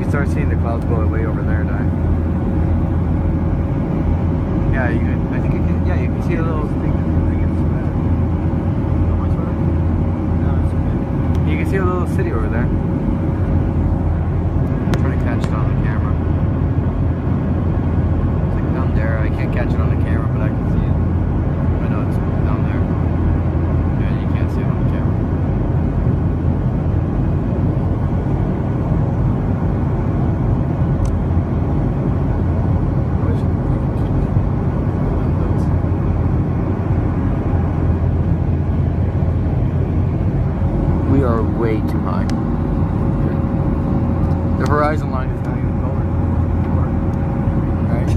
start seeing the clouds go way over there now. Yeah, you can, I think you can. Yeah, you can see a little thing. You can see a little city over there. I'm trying to catch it on the camera. It's like down there. I can't catch it on the camera, but I can see it. I know it's down there. Yeah, you can't see it on the camera. We are way too high. The horizon line is not even going. Right?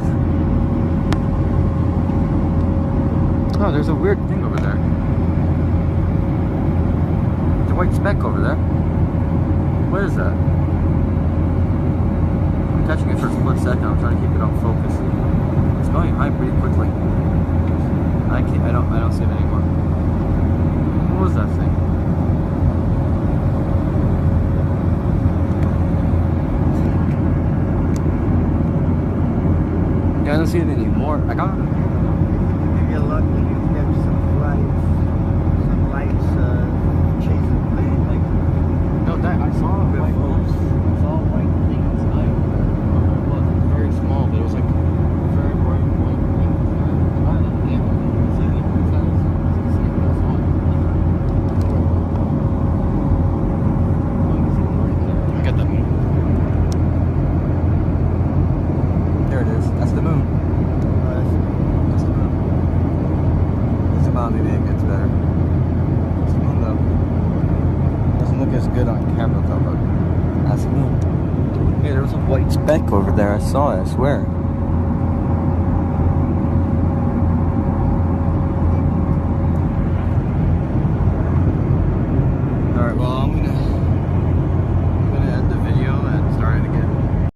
Oh, there's a weird thing over there. There's a white speck over there. What is that? I'm catching it for a split second. I'm trying to keep it on focus. It's going high pretty quickly. I don't see it anymore. What was that thing? I don't see it anymore. I got it. If you're lucky, you catch some lights chasing things like. No, that I saw a white wolves. I saw a white thing in the sky over there. I don't know what it was. It was very small, but it was like very bright white thing. I don't know. Yeah, I see it. It's not as see it, but I saw it. I got that moon. There it is. That's the moon. That's the moon. It's a mountain, maybe it's better. It's the moon though. Doesn't look as good on camera though, but that's the moon. Hey, there was a white speck over there. I saw it, I swear.